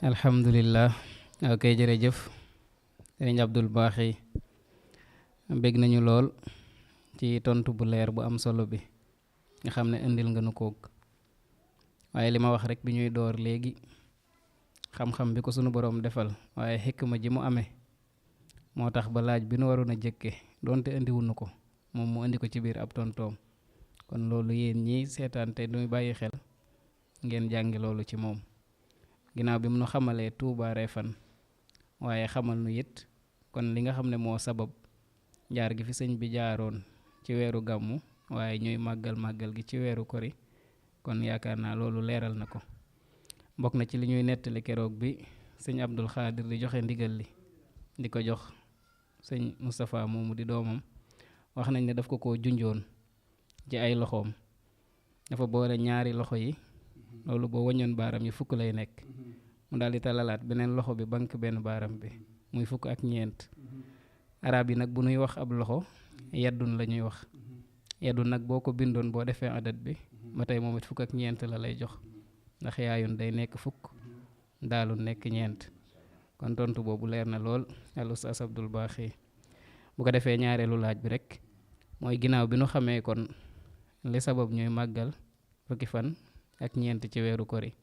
alhamdulillah. Ok, jërëjëf sëriñ Abdul Baaxi, bég nañu lool ci tontu bu leer bu am solo bi nga xam ne indil nga nu koog waaye li ma wax rek bi ñuy door léegi xam-xam bi ko sunu boroom defal waaye xikma ji mu amee moo tax ba laaj bi nu waroon a jëkke doonte indiwunu ko moom mu indi ko ci biir ab tontoom. kon loolu yéen ñi seetaan te duy bàyyi xel ngeen jàngi loolu ci moom ginnaaw bi mu nu xamalee Tuubaa Refane waaye xamal nu it kon li nga xam ne moo sabab jaar gi fi sëñ bi jaaroon ci weeru gàmmu waaye ñuy màggal gi ci weeru kori kon yaakaar naa loolu leeral na ko. bokk na ci li ñuy nettali keroog bi sëñ Abdul Xaadir di joxe ndigal li di ko jox sëñ Moustapha moomu di doomam wax nañ ne daf ko junjoon ci ay loxoom dafa boole ñaari loxo yi loolu boo waññoon baaram yi fukk lay nekk mu daal di talalaat beneen loxo bi bank benn baaram bi muy fukk ak ñeent. arab yi nag bu nuy wax ab loxo yeddun la ñuy wax yeddun nag boo ko bindoon boo defee adat bi ba tey moom it fukk ak ñeent la lay jox ndax yaayun day nekk fukk daalun nekk ñeent. kon tontu boobu leer na lool al Ustaas Abdul Baaxi. bu ko defee ñaareelu laaj bi rek mooy ginnaaw bi nu xamee kon li sabab ñuy màggal fukki fan ak ñeent ci weeru kori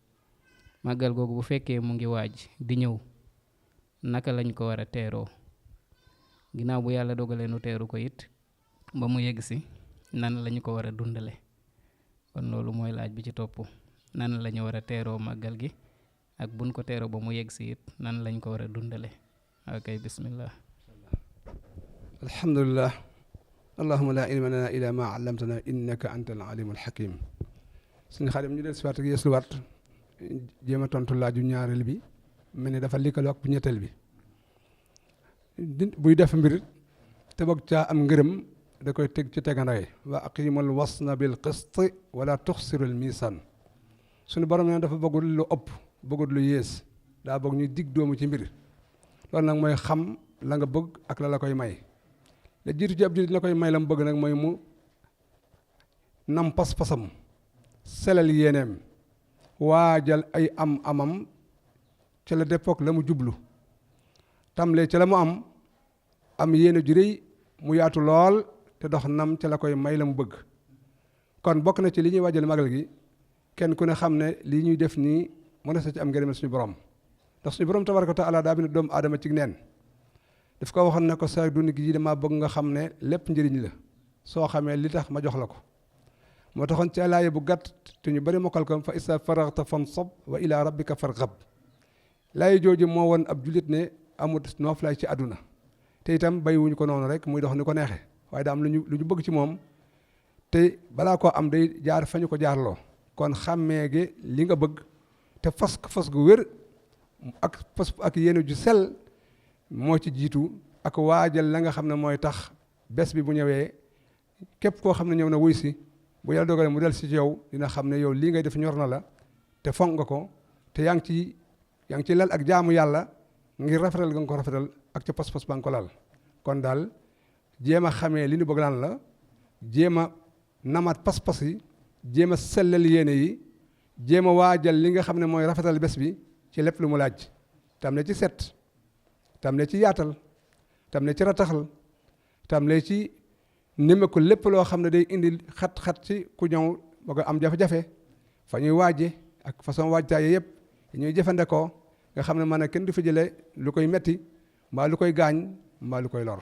màggal googu bu fekkee mu ngi waaj di ñëw naka lañ ko war a teeroo ginnaaw bu yàlla dogalee nu teeru ko it ba mu yegg si nan lañu ko war a dundale. kon loolu mooy laaj bi ci topp nan lañu war a teeroo màggal gi ak buñ ko teeroo ba mu yegg si it nan lañ ko war a dundale. ok bismillah. alhamdulillah allahumma la ilma lana illa ma allamtana innaka anta al alimul hakim. suñu xaadim ñu del si waat ak yeesluwaat jéem a tontu laaju ñaareel bi mel ni dafa likkaloo ak bu ñetteel bi buy def mbir te boog caa am ngërëm da koy teg ci tegandaay wa aqimul wasna bil qisti wala tuxsirul miisaan. suñu borom ne dafa bëggul lu ëpp bëggul lu yées daa bëgg ñu dig doomu ci mbir loolu nag mooy xam la nga bëgg ak la koy may la jiitu ci ab jullit la koy may la mu bëgg nag mooy mu nam pas-pasam selal yéeneem waajal ay amam ca la deppook la mu jublu tamle ca la mu am yéene ju rëy mu yaatu lool te dox nam ca la koy may la mu bëgg. kon bokk na ci li ñuy waajal magal gi kenn ku ne xam ne lii ñuy def nii mën na sa ci am ngërëmal suñu borom ndax suñu borom tabaraka wa taala daa bind doomu aadama ci neen daf ko waxoon ne ko sa dund gi dama bëgg nga xam ne lépp njëriñ la soo xamee li tax ma jox la ko. moo taxoon ci laaye bu gàtt te ñu bari mokkal ko fa isa faraxta fansab wa ila rabbika farghab. laaye jooju moo woon ab jullit ne amut nooflaay ci àdduna te itam bàyyiwuñu ko noonu rek muy dox ni ko neexee waaye daa am lu ñu bëgg ci moom te balaa koo am day jaar fa ñu ko jaarloo. kon xàmmee gi li nga bëgg te fas gu wér ak yéene ju sell moo ci jiitu ak waajal la nga xam ne mooy tax bés bi bu ñëwee képp koo xam ne ñëw na wuy si bu yàlla dogalee mu del si ci yow dina xam ne yow lii ngay def ñor na la te fonk nga ko te yaa ngi ci lal ak jaamu yàlla ngir rafetal nga ko rafetal ak ca pas-pas ba nga ko lal. kon daal jéem a xamee li ñu bëgg lan la jéem a namaat pas-pas yi jéem a sellal yéene yi jéem a waajal li nga xam ne mooy rafetal bés bi ci lépp lu mu laaj tam ne ci set tam ne ci yaatal tam ne ci rataxal tam ne ci nemmeeku lépp loo xam ne day indi xat-xat ci ku ñëw ba ko am jafe-jafe fa ñuy waaje ak façon waajtaay yëpp ñuy jëfandikoo nga xam ne man kenn du fi jëlee lu koy metti mbaa lu koy gaañ mbaa lu koy lor.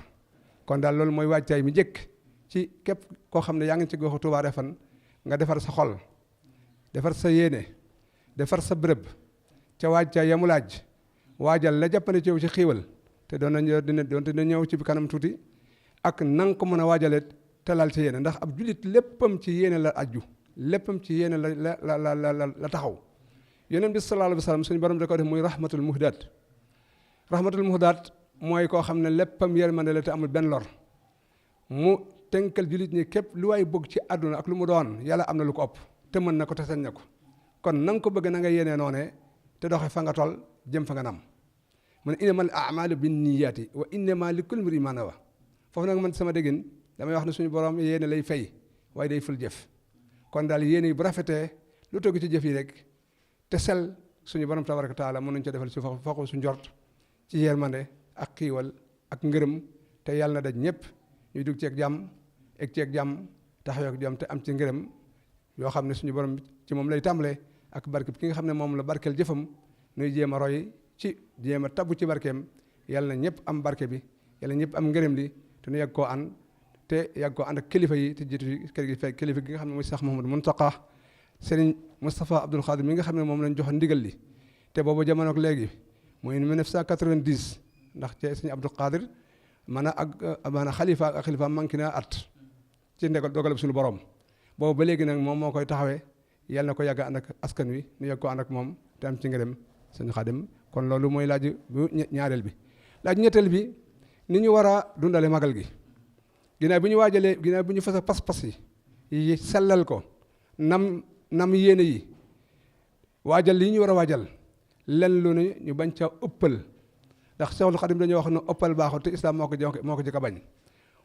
kon daal loolu mooy waajtaay mi njëkk ci képp koo xam ne yaa ngi ci goxu Tuubaa Refane nga defar sa xol defar sa yéene defar sa bërëb ca waajtaay yamu laaj waajal la jàppale ci yow ci xiiwal te dina ñëw ci kanam tuuti ak nanga ko mën a waajale te laal ci yéene ndax ab jullit léppam ci yéene la aju léppam ci yéene la taxaw. yonent bi sallallahu alayhi wa sallam suñu borom da ko def muy rahmatul muhdaat mooy koo xam ne léppam yërmande la te amul benn lor mu tënkal jullit ñi képp lu waay bëgg ci àdduna ak lu mu doon yàlla am na lu ko ëpp te mën na ko te sañ na ko. kon na nga ko bëgg na nga yéene noone te doxe fa nga toll jëm fa nga nam mu ne innamal a'maalu binniyaati wa innamaa likulli imri'in maa nawaa. foofu nag man sama déggin damay wax ne suñu borom yéene lay fay waaye day ful jëf kon daal yéene yi bu rafetee lu togg ci jëf yi rek te sel suñu borom tabaraka taala mën nañu ca defal ci faqu su njort ci yërmande ak xiiwal ak ngërëm te yàlla na daj ñëpp ñuy dugg ceeg jàmm egg ceeg jàmm taxaw ak jàmm te am ci ngërëm yoo xam ne suñu borom ci moom lay tàmbalee ak barke ki nga xam ne moom la barkeel jëfam nuy jéem a roy ci jéem a tabbu ci barkeem yàlla na ñëpp am barke bi yàlla na ñëpp am ngërëm li te nu yàgg koo ànd te yàgg koo ànd ak kilifa yi te jiitu kër gi fekk kilifa gi nga xam ne mooy Cheikh Mouhamadou Mountakha Serigne Moustapha Abdoul Khadir mi nga xam ne moom lañ jox ndigal li te boobu jamono ak léegi muy 1990 ndax ci Serigne Abdoul Khadir maanaam xalifa ak xalifa manqué na at ci ndegal dogalab suñu borom boobu ba léegi nag moom moo koy taxawee yàlla na ko yàgg ànd ak askan wi nu yàgg ko ànd ak moom te am ci ngërëm sëñ Xaadim kon loolu mooy laaj bu ñaareel bi laaj ñetteel bi ni ñu war a dundale magal gi ginnaaw bi ñu waajalee ginnaaw bi ñu fas pas-pas yi sellal ko nam yéene yi waajal li ñu war a waajal len lu ne ñu bañ ca ëppal ndax Seexul Xaadim dañoo wax ne ëppal baaxul te islam moo ko jëkk a bañ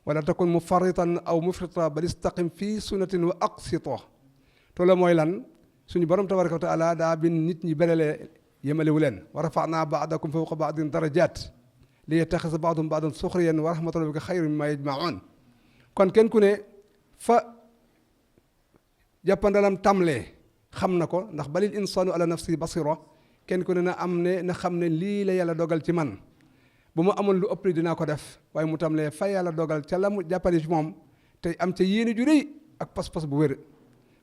wala takun mufarritan aw mufrita bal istaqim fii sunnatin wa aqsito to la mooy lan suñu borom tabaraka wa taala daa bin nit ñi berele yemalewu leen wa rafa'naa ba'dakum fawqa ba'din darajaat li yattaxisa ba'dukum ba'dan suxriyan wa rahmatu rabbika xayrun mimmaa yajma'uun kon kenn ku ne fa jàppandalam tamlee xam na ko ndax balil insaanu ala nafsi basira kenn ku ne na xam ne lii la yàlla dogal ci man bu ma amoon lu ëpp dinaa ko def waaye mu tamlee fa yàlla dogal ca la mu jàppale ci moom te am ca yéene ju rëy ak pas-pas bu wér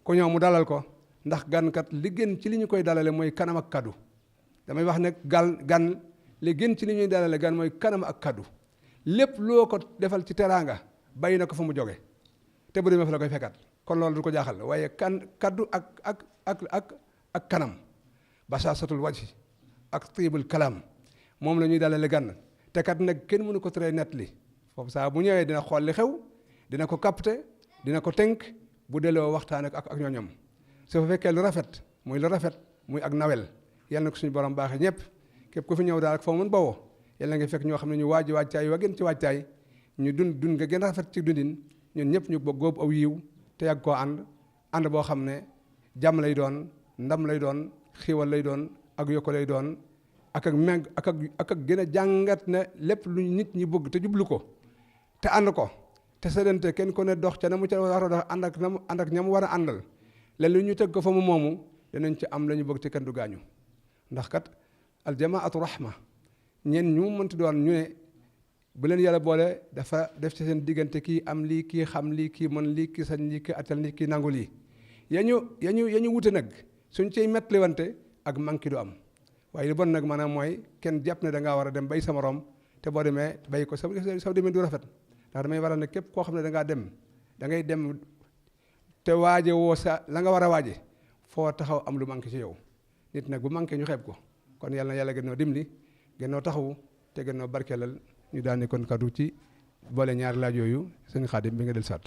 ko ñëw mu dalal ko ndax gankat li gën ci li ñu koy dalale mooy kanam ak kaddu damay wax ne gan li gën ci li ñuy dalale gan mooy kanam ak kaddu lépp loo ko defal ci teraanga bàyyi na ko fa mu jóge te bu demee fa la koy fekkat kon loolu du ko jaaxal waaye kaddu ak kanam basaasatul wajhi ak tiibul kalaam moom la ñuy dalale gan te kat nag kenn mënu ko tere net li foofu saa bu ñëwee dina xool li xew dina ko capter dina ko tënk bu delloo waxtaan ak ñooñam su fa fekkee lu rafet muy ak nawel yal na ko suñu borom baaxee ñëpp képp ku fi ñëw daal ak foo mën bawoo yal na nga fekk ñoo xam ne ñu waajtaay wa gën ci waajtaay ñu dund nga gën a rafet ci dundin ñun ñëpp ñu bokk góob aw yiw te yàgg koo ànd boo xam ne jàmm lay doon ndam lay doon xiiwal lay doon ak yokko lay doon ak gën a jàngat ne lépp lu nit ñi bëgg te jublu ko te ànd ko te séddante kenn ku ne dox ca na mu ca war a dox ànd ak ña mu war a àndal leen lu ñu teg ko fa mu moomu danañ ci am la ñu bëgg te kenn du gaañu ndax kat aljamaatu rahma ñeen ñu mënti doon ñu ne bu leen yàlla boole dafa def ci seen diggante kii am lii kii xam lii kii mën lii kii sañ lii kii atal lii kii nangu lii ya ñu wute nag suñ ciy mettli wante ak manqué du am waaye li bon nag maanaam mooy kenn jàpp ne da ngaa war a dem bay sa morom te boo demee bay ko saw demee du rafet ndax damay waral ne képp koo xam ne da ngaa dem da ngay dem te waaje woo sa la nga war a waaje foo taxaw am lu manqué ci yow nit nag bu manqué ñu xeeb ko kon yàlla na yàlla gën noo dimbali gën noo taxawu te gën noo barkeelal ñu daane kon kaddu ci boole ñaari laaj yooyu sëñ Xaadim bi nga del sàtt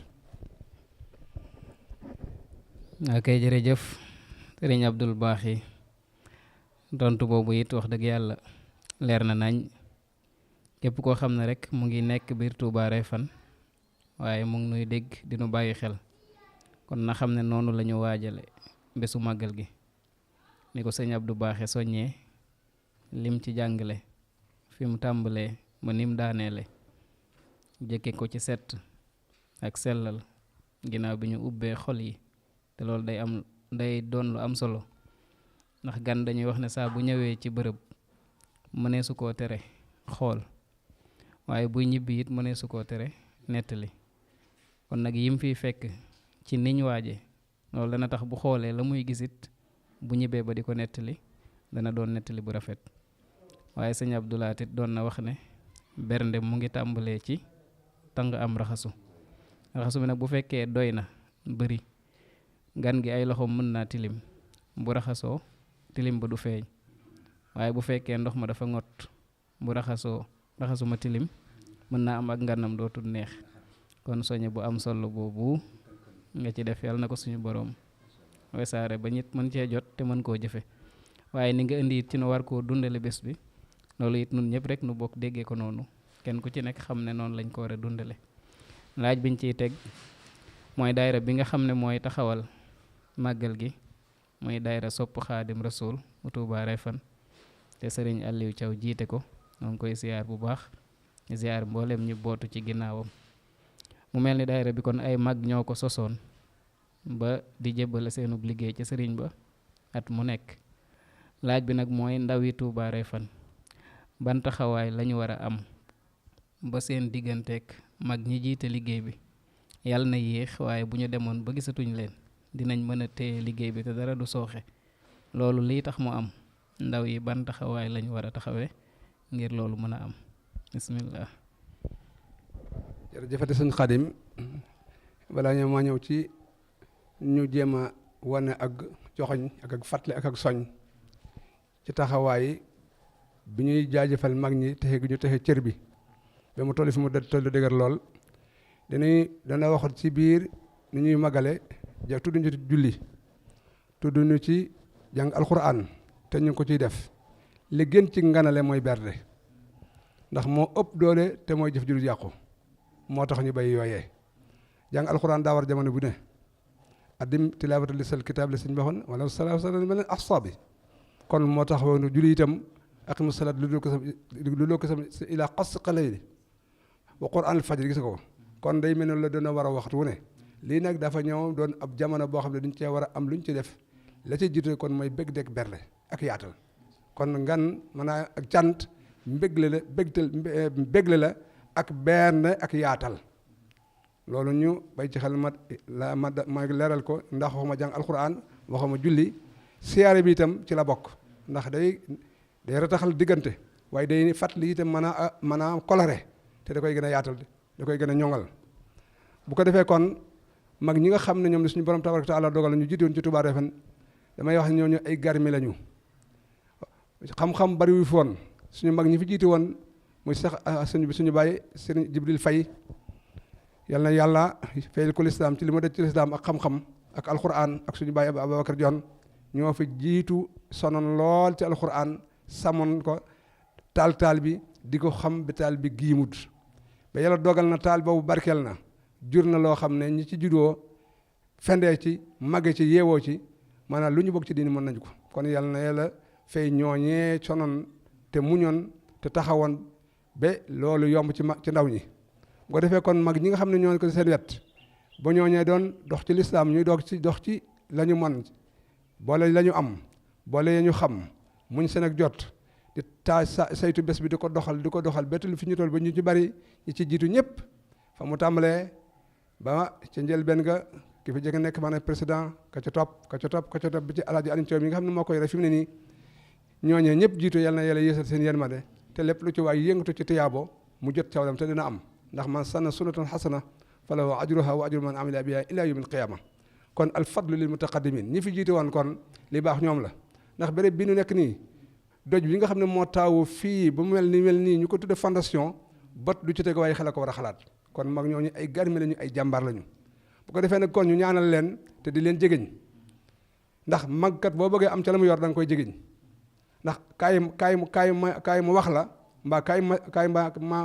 ok jërëjëf sëriñ Abdul Baaxi tontu boobu it wax dëgg yàlla leer na nañ képp koo xam ne rek mu ngi nekk biir Touba Refane waaye mu ngi nuy dégg di nu bàyyi xel kon na xam ne noonu la ñu waajale bésu màggal gi ni ko sëñ Abdou Baaxe soññee lim ci jàngale fi mu tàmbalee ba nim daaneele jëkke ko ci set ak sellal ginnaaw bi ñu ubbee xol yi te loolu day doon lu am solo ndax gan dañuy wax ne saa bu ñëwee ci bërëb mënee su koo tere xool waaye buy ñibbi it mënee su koo tere nettali kon nag yim fiy fekk ci niñ waaje loolu dana tax bu xoolee la muy gisit bu ñibbee ba di ko nettali dana doon nettali bu rafet waaye sëñ Abdoulaat it doon na wax ne bernde mu ngi tàmbalee ci tàng am raxasu bi nag bu fekkee doy na bëri gan gi ay loxo mën naa tilim bu raxasoo tilim ba du feeñ waaye bu fekkee ndox ma dafa ngott bu raxasuma tilim mën naa am ak nganam dootul neex kon soñe bu am solo boobu nga ci def yàlla na ko suñu boroom wesaare ba ñit mën cee jot te mën koo jëfe waaye ni nga indi it ci nu war koo dundale bés bi loolu it nun ñëpp rek nu bokk déggee ko noonu kenn ku ci nekk xam ne noonu lañ ko war a dundale laaj biñ ciy teg mooy daayira bi nga xam ne mooy taxawal màggal gi muy daayira sopp xaadim rasul bu Tuubaa Refane te sëriñ Aliou Thiaw jiite ko ñoo ngi koy ziar bu baax ziar mboolem ñu bootu ci ginnaawam. mu mel ni daayira bi kon ay mag ñoo ko sosoon ba di jébbale seenub liggéey ci sëriñ ba at mu nekk. laaj bi nag mooy ndawi Tuubaa Refane ban taxawaay lañu war a am ba seen digganteeg mag ñi jiite liggéey bi yàlla na yéex waaye bu ñu demoon ba gisatuñ leen dinañ mën a téye liggéey bi te dara du sooxe. loolu lii tax mu am ndaw yi ban taxawaay lañu war a taxawee ngir loolu mën a am. bismillah. jërëjëfati sëñ Xaadim balaa ñoo maa ñëw ci ñu jéem a wane ak joxoñ ak fàttali ak soñ ci taxawaay bi ñuy jaajëfal mag ñi texe gi ñu texe cër bi ba mu toll fi mu toll dëgër lool dana waxoon ci biir ni ñuy magale tudd ñu ci julli tudd ñu ci jàng alxuraan te ñu ngi ko ciy def li gën ci nganale mooy berde ndax moo ëpp doole te mooy jëf ju dul yàqu moo tax ñu bay yooyee jàng alxuraan daa war jamono bu ne addim tilaawata li sal kitaab li sëñ baxoon wala salaa salaa mel ne ahsaabi kon moo tax woon julli itam aqimu salaat lu loo ko sam ilaa qasqa layli wa quraan al fajr gis ko kon day mel ne la doon war a waxtu wu ne lii nag dafa ñëw doon ab jamono boo xam ne duñ cee war a am luñ ci def la ci jiite kon mooy bég deg berle ak yaatal kon ngan maanaam ak cant mbégle la bégle la ak berne ak yaatal loolu ñu bay ci xel ma leeral ko ndax waxuma jàng alquran waxuma julli siyaare bi itam ci la bokk ndax day rataxal diggante waaye day fàttali itam mën a coloré te da koy gën a yaatal da koy gën a ñoŋal bu ko defee kon mag ñi nga xam ne ñoom ne suñu borom tabaraka taala dogal ñu jiite woon ci Tuubaa Refane damay wax ne ñooñu ay garmi lañu xam-xam bari wu fi woon suñu mag ñi fi jiite woon muy sax suñu bàyyi sëriñ Jibril Fay yal na yàlla fayal ko lislaam ci li ma def ci lislaam ak xam-xam ak alquran ak suñu bàyyi Ababacar Jon ñoo fi jiitu sonoon lool ci alquran samoon ko taal bi di ko xam ba taal bi giimut ba yàlla dogal na taal boobu barkeel na jur na loo xam ne ñi ci juddoo fendee ci màgge ci yeewoo ci maanaam lu ñu bokk ci diini mën nañu ko kon yàlla na yàlla fay ñooñee sonoon te muñoon te taxawoon ba loolu yomb ci ndaw ñi bu ko defee kon mag ñi nga xam ne ñoo ko seen wet ba ñooñee doon dox ci lislaam ñuy dox ci la ñu mën boole la ñu am boole ya ñu xam muñ seen ak jot di saytu bés bi di ko doxal bettul fi ñu toll ba ñu ci bari ñi ci jiitu ñëpp fa mu tàmbalee ba ca njëlbéen ga ki fi jege nekk maanaam président ka ca topp bi ci Alaaji Aliou Thiaw mi nga xam ne moo koy ref fi mu ne nii ñooñee ñëpp jiitu yal na yàlla yéesal seen yërmande te lépp lu ci waay yëngatu ci tiyaabo mu jot cawlam te dina am ndax man sanna sunnatan xasana falahu ajruha wa ajru man amila biha ila yawmil qiyama kon al fadlu lil mutaqaddimin ñi fi jiite woon kon li baax ñoom la ndax béréb bi nu nekk nii doj bi nga xam ne moo taawu fii ba mu mel nii ñu ko tudde fondation bot du ci teg waaye xel ko war a xalaat kon mag ñooñu ay garmi lañu ay jàmbaar lañu bu ko defee nag kon ñu ñaanal leen te di leen jegeñ ndax magkat boo bëggee am ca la mu yor da nga koy jegeñ ndax kaay mu wax la mbaa kaay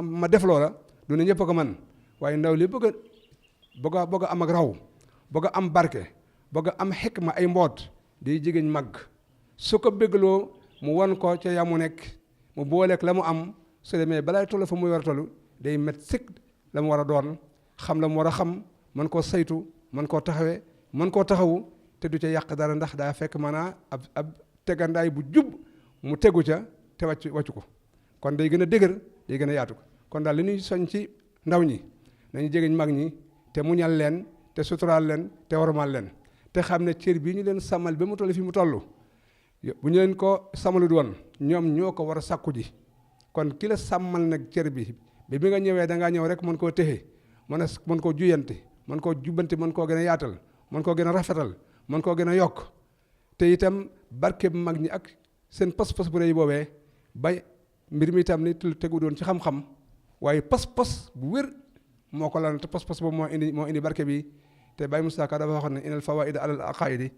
ma def loola du ne ñëpp a ko man waaye ndaw li bëgg a am ak raw bëgg a am barke bëgg a am xikma ay mboot di jegeñ mag su ko bëggloo mu won ko ca yamu nekk mu booleeg la mu am su demee balay toll fa muy war a toll day met sikk la mu war a doon xam la mu war a xam mën koo saytu mën koo taxawee mën koo taxawu te du ca yàq dara ndax daa fekk maanaa ab tegandaay bu jub mu tegu ca te wàccu ko kon day gën a dëgër day gën a yaatu ko kon daal li ñuy soñ ci ndaw ñi nañu jegeñ mag ñi te muñal leen te suturaal leen te warmal leen te xam ne cër bii ñu leen sàmmal ba mu toll fi mu toll bu ñu leen ko sàmmalu doon ñoom ñoo ko war a sàkku ji kon ki la sàmmal nag cër bi ba bi nga ñëwee da ngaa ñëw rek mën koo téxe mën koo juyante mën koo jubbanti mën koo gën a yaatal mën koo gën a rafetal mën koo gën a yokk te itam barke bu mag ñi ak seen pas-pas bu rëy boobee bay mbir mi itam ni tegu doon ci xam-xam waaye pas-pas bu wér moo ko lan te pas-pas boobu moo indi barke bi te Baye Moussa Ka dafa waxoon ne inal fawaida alal aqaidi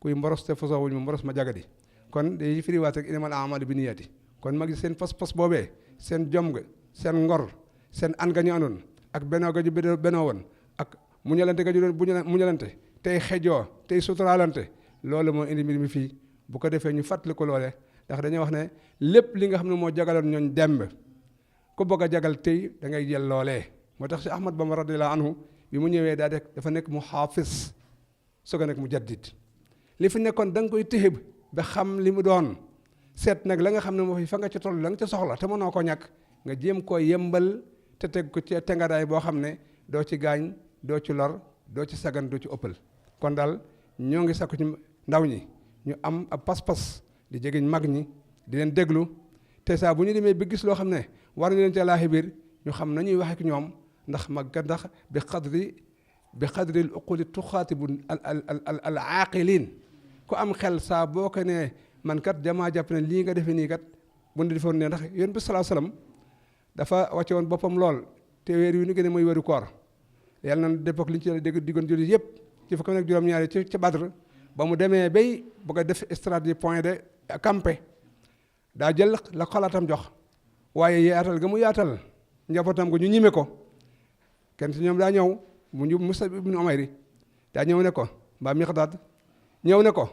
kuy mboros te fasowuñ ma mboros ma jagadi kon day firiwaat rek inamal a'malu bi niyyati kon mag seen pas-pas boobee seen jom ga seen ngor seen an ga ñu anoon ak benoo ga ñu benoo woon ak muñalante ga ñu doon muñalante tey xejoo tey suturaalante loolu moo indi mbir mi fii bu ko defee ñu fàttali ko loole ndax dañuy wax ne lépp li nga xam ne moo jagaloon ñooñ demb ku bëgg a jagal tey da ngay jël loolee moo tax si Ahmad Bamba radiyallahu anhu bi mu ñëwee dafa nekk mu xaafis soog a nekk mu jaddid li fi nekkoon da nga koy téye ba xam li mu doon seet nag la nga xam ne moo fi fa nga ca toll la nga ca soxla te mënoo ko ñàkk nga jéem koo yembal te teg ko ci tengadaay boo xam ne doo ci gaañ doo ci lor doo ci sagan doo ci ëppal kon daal ñoo ngi sakku ci ndaw ñi ñu am ab pas-pas di jegeñ mag ñi di leen déglu te saa bu ñu demee ba gis loo xam ne war nañ leen ca laaxi biir ñu xam nañuy wax ak ñoom ndax mag ga ndax bi xadri al uquli tuxaatibu al aaqilin ku am xel saa boo ko nee man kat jamaa jàpp ne lii nga defee nii kat bu ñu defoon ne ndax yonent bi salaa salaam dafa wàcce woon boppam lool te weer yu ñu gën a mooy weeru koor yàlla na dépok li ñu ci yàlla dégg diggoon jullit yëpp ci fukki ak juróom-ñaari ci Badr ba mu demee bay bëgg a def stratégie point de campé daa jël la xalaatam jox waaye yaatal ga mu yaatal njabootam ga ñu ñime ko kenn ci ñoom daa ñëw mu ñu Musab ibn Umayr daa ñëw ne ko mbaa Miqdaad ñëw ne ko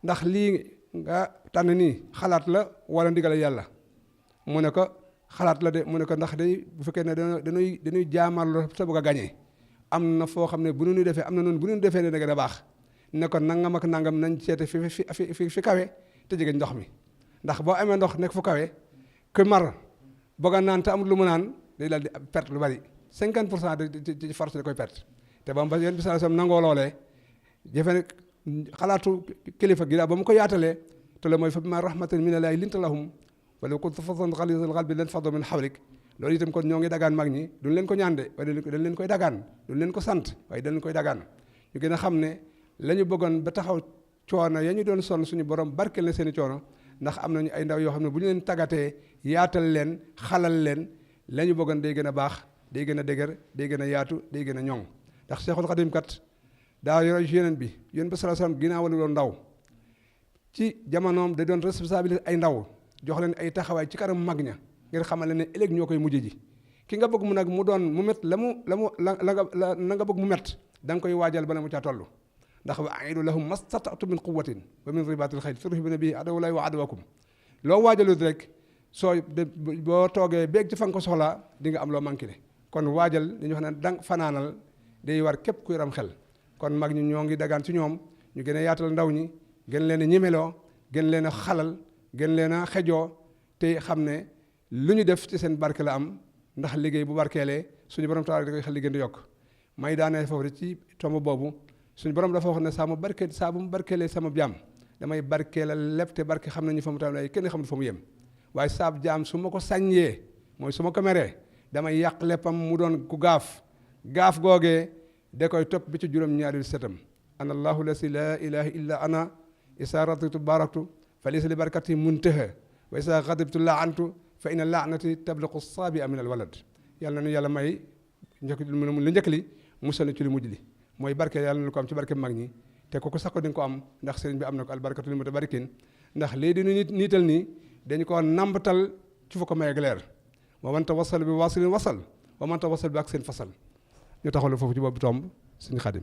ndax lii nga tànn nii xalaat la wala ndigal yàlla mu ne ko xalaat la de mu ne ko ndax day bu fekkee ne dañuy jaamarloo sa bëgg a gañee am na foo xam ne bu nu defee am na noonu bu nu defee ne da gën a baax ne ko nangam ak nangam nañ seete fi kawe te jege ndox mi ndax boo amee ndox nekk fu kawe ku mar bëgg a naan te amul lu mu naan day daal di perte lu bari 50% de force da koy perte te ba mu ba yéen bisimilah nangoo loolee jëfe xalaatu kilifa gi daal ba mu ko yaatalee te la mooy fa bimaa rahmatin minallaahi linta lahum walaw kunta fazzan galiizal qalbi lanfaddu min hawlik loolu itam kon ñoo ngi dagaan mag ñi duñ leen ko ñaan de waaye dañ leen koy dagaan duñ leen ko sant waaye dañ leen koy dagaan ñu gën a xam ne la ñu bëggoon ba taxaw coono ya ñu doon sonn suñu borom barkeel na seen i coono ndax am nañu ay ndaw yoo xam ne bu ñu leen tàggatee yaatal leen xalal leen la ñu bëggoon day gën a baax day gën a dëgër day gën a yaatu day gën a ñoŋ ndax Seexul Xadim kat daa yore ci yeneen bi yéen ba sallallahu alayhi wasallam ginnaaw la doon ndaw ci jamonoom da doon responsabilité ay ndaw jox leen ay taxawaay ci kanam mag ña ngir xamal leen ne ëllëg ñoo koy mujj ji ki nga bëgg mu nag mu doon mu met la nga bëgg mu met da nga koy waajal bala mu caa toll ndax wa aidu lahum mastata'tum min quwwatin wa min ribatil xayl turhibuna bihi aduwwallahi wa aduwwakum loo waajalut rek soo boo toogee beeg ci fa nga ko soxlaa di nga am loo manqué ne kon waajal dañu wax ne dang fanaanal day war képp ku yaram xel kon mag ñi ñoo ngi dagaan ci ñoom ñu gën a yaatal ndaw ñi gën leen a ñemeloo gën leen a xalal gën leen a xejoo te xam ne lu ñu def ci seen barke la am ndax liggéey bu barkeelee suñu borom taala da koy xel li gën di yokk may daanee foofu rek ci tomb boobu suñu borom dafa wax ne saa bu mu barkeelee sama jaam damay barkeelal lépp te barke xam nañu fa mu tam ay kenn xamul fa mu yem waaye saab jaam su ma ko sàññee mooy su ma ko meree damay yàq léppam mu doon ku gaaf googee da koy topp bi ci juróom-ñaari setam ana allahu lasi laa ilaha illa ana isa raditu baraktu fa laysa li barakati muntaha wa isa xadibtu laantu fa inna laanati tabliqu saabia min al walad yàlla na nu yàlla may lu njëkk li musal ci lu mujj li mooy barke yàlla na ko am ci barke mag ñi te ku ko sakko di nga ko am ndax sëriñ bi am na ko albarkatu li mutabarikin ndax léegi dinu niital nii dañu ko nambatal ci fu ko may ak leer wa man tawassal bi wasilin wasal wa man tawassal bi ak seen fasal ñu taxawlu foofu ci boobu tomb suñu Xadim